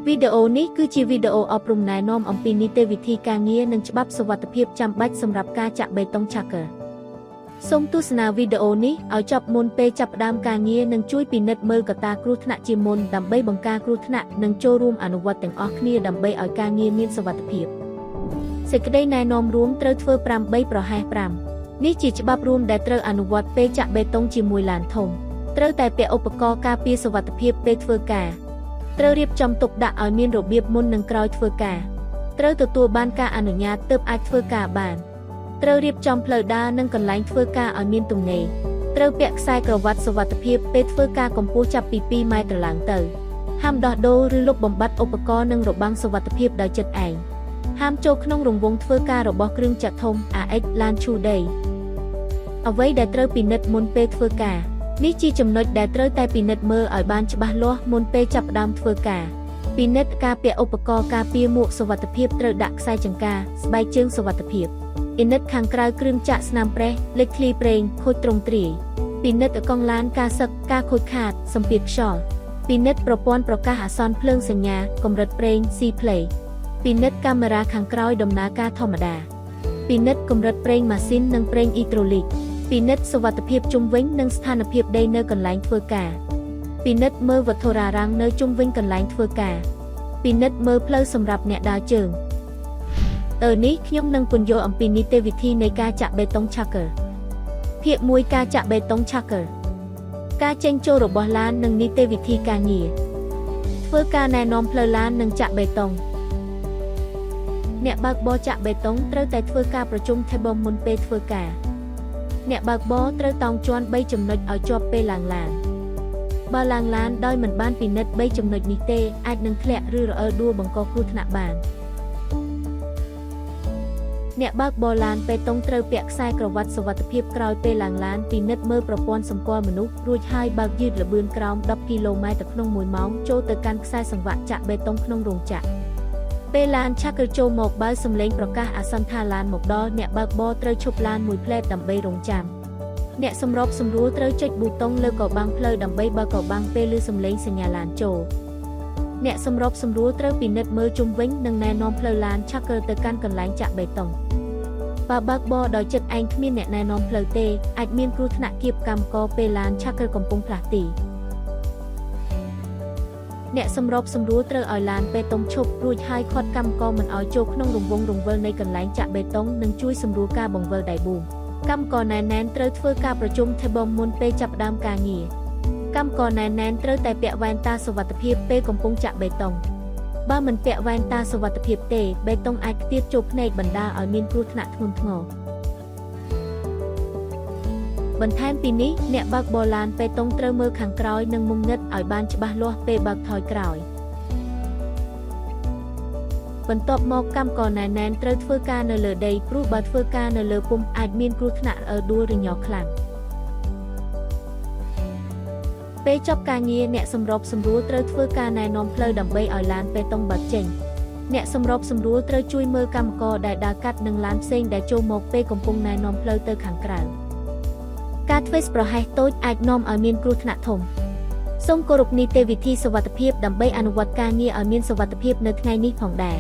វីដេអូនេះគឺជាវីដេអូអប់រំណែនាំអំពីនីតិវិធីការងារនិងច្បាប់សុវត្ថិភាពចាំបាច់សម្រាប់ការចាក់បេតុងឆាកឺសូមទស្សនាវីដេអូនេះឲ្យចប់មុនពេលចាប់ផ្ដើមការងារនិងជួយពិនិត្យមើលកត្តាគ្រោះថ្នាក់ជាមុនដើម្បីបង្ការគ្រោះថ្នាក់និងចូលរួមអនុវត្តទាំងអស់គ្នាដើម្បីឲ្យការងារមានសុវត្ថិភាពសេចក្តីណែនាំរួមត្រូវធ្វើ8ប្រហែស5នេះជាច្បាប់រួមដែលត្រូវអនុវត្តពេលចាក់បេតុងជាមួយឡានធំត្រូវតែពាក់ឧបករណ៍ការពារសុវត្ថិភាពពេលធ្វើការត្រូវរៀបចំទុកដាក់ឲ្យមានរបៀបមុននិងក្រោយធ្វើការត្រូវទទួលបានការអនុញ្ញាតទើបអាចធ្វើការបានត្រូវរៀបចំផ្លូវដើរនិងកន្លែងធ្វើការឲ្យមានទំនេរត្រូវពាក់ខ្សែក្រវ៉ាត់សុវត្ថិភាពពេលធ្វើការកម្ពស់ចាប់ពី2ម៉ែត្រឡើងទៅហាមដោះដូរឬលុបបំបាត់ឧបករណ៍និងរបាំងសុវត្ថិភាពដោយចិត្តឯងហាមចូលក្នុងរង្វង់ធ្វើការរបស់គ្រឿងចក្រធំ AX ឡានឈូដីអ្វីដែលត្រូវពិនិត្យមុនពេលធ្វើការនេះជាចំណុចដែលត្រូវតែពិនិត្យមើលឲ្យបានច្បាស់លាស់មុនពេលចាប់ផ្ដើមធ្វើការពិនិត្យការពាក់ឧបករណ៍ការពារមួកសុវត្ថិភាពត្រូវដាក់ខ្សែចង្កាស្បែកជើងសុវត្ថិភាពពិនិត្យខាងក្រៅគ្រឿងចាក់ស្នាមប្រេះលេចធ្លីប្រេងខូចទ្រង់ទ្រាយពិនិត្យកង់ឡានការសឹកការខូចខាតសម្ពាធខ្យល់ពិនិត្យប្រព័ន្ធប្រកាសអាសន្នភ្លើងសញ្ញាកម្រិតប្រេង C-Play ពិនិត្យកាមេរ៉ាខាងក្រោយដំណើរការធម្មតាពិនិត្យកម្រិតប្រេងម៉ាស៊ីននិងប្រេងអ៊ីដ្រូលីកពិនិត្យសុវត្ថិភាពជុំវិញនិងស្ថានភាពដីនៅកន្លែងធ្វើការពិនិត្យមើលវត្ថុរារាំងនៅជុំវិញកន្លែងធ្វើការពិនិត្យមើលផ្លូវសម្រាប់អ្នកដើរជើងនេះខ្ញុំនឹងពន្យល់អំពីនីតិវិធីនៃការចាក់បេតុងឆាកឺភាគ1ការចាក់បេតុងឆាកឺការចេញចូលរបស់ឡាននិងនីតិវិធីការងារធ្វើការណែនាំផ្លូវឡាននិងចាក់បេតុងអ្នកបើកបរចាក់បេតុងត្រូវតែធ្វើការប្រជុំ table មុនពេលធ្វើការអ្នកបើកបរត្រូវតោងជាន់3ចំណុចឲ្យជាប់ពេលឡើងឡានបើឡើងឡានដោយមិនបានពិនិត្យ3ចំណុចនេះទេអាចនឹងធ្លាក់ឬរអិលដួលបង្កគ្រោះថ្នាក់បានអ្នកបើកបរឡានបេតុងត្រូវពាក់ខ្សែក្រវ៉ាត់សុវត្ថិភាពក្រោយពេលឡើងឡានពិនិត្យមើលប្រព័ន្ធសម្គាល់មនុស្សរួចហើយបើកយឺតល្បឿនក្រោម10គីឡូម៉ែត្រក្នុង1ម៉ោងចូលទៅកាន់ខ្សែសង្វាក់ចាក់បេតុងក្នុងរោងចក្រពេលឡានឆាកឺចូលមកបើសំឡេងប្រកាសអាសន្នថាឡានមកដល់អ្នកបើកបរត្រូវឈប់ឡានមួយផ្លែតដើម្បីរង់ចាំអ្នកសម្របសម្រួលត្រូវចុចប៊ូតុងលើកបាំងផ្លូវដើម្បីបើកកបាំងពេលឮសំឡេងសញ្ញាឡានចូលអ្នកសម្របសម្រួលត្រូវពិនិត្យមើលជុំវិញនិងណែនាំផ្លូវឡានឆាកឺទៅកាន់កន្លែងចាក់បេតុងបើបើកបរដោយចិត្តឯងគ្មានអ្នកណែនាំផ្លូវទេអាចមានគ្រោះថ្នាក់គៀបកម្មករពេលឡានឆាកឺកំពុងផ្លាស់ទីអ្នកសម្របសម្រួលត្រូវឲ្យឡានបេតុងឈប់រួចហើយឃាត់កម្មករមិនឲ្យចូលក្នុងរង្វង់រង្វិលនៃកន្លែងចាក់បេតុងនិងជួយសម្រួលការបង្វិលដៃប៊ូមកម្មករណែនត្រូវធ្វើការប្រជុំ table មុនពេលចាប់ផ្ដើមការងារកម្មករណែនត្រូវតែពាក់វ៉ែនតាសុវត្ថិភាពពេលកំពុងចាក់បេតុងបើមិនពាក់វ៉ែនតាសុវត្ថិភាពទេបេតុងអាចខ្ទាតចូលភ្នែកបណ្ដាលឲ្យមានគ្រោះថ្នាក់ធ្ងន់ធ្ងរបន្ថែមពីនេះអ្នកបើកបរឡានបេតុងត្រូវមើលខាងក្រោយនិងមុំងឹតឲ្យបានច្បាស់លាស់ពេលបើកថយក្រោយបន្ទាប់មកកម្មករណែនត្រូវធ្វើការនៅលើដីព្រោះបើធ្វើការនៅលើពុម្ពអាចមានគ្រោះថ្នាក់ដួលឬញ័រខ្លាំងពេលចប់ការងារអ្នកសម្របសម្រួលត្រូវធ្វើការណែនាំផ្លូវដើម្បីឲ្យឡានបេតុងបើកចេញអ្នកសម្របសម្រួលត្រូវជួយមើលកម្មករដែលដើរកាត់និងឡានផ្សេងដែលចូលមកពេលកំពុងណែនាំផ្លូវទៅខាងក្រៅការធ្វេសប្រហែសតូចអាចនាំឲ្យមានគ្រោះថ្នាក់ធំសូមគោរពនីតិវិធីសុវត្ថិភាពដើម្បីអនុវត្តការងារឲ្យមានសុវត្ថិភាពនៅថ្ងៃនេះផងដែរ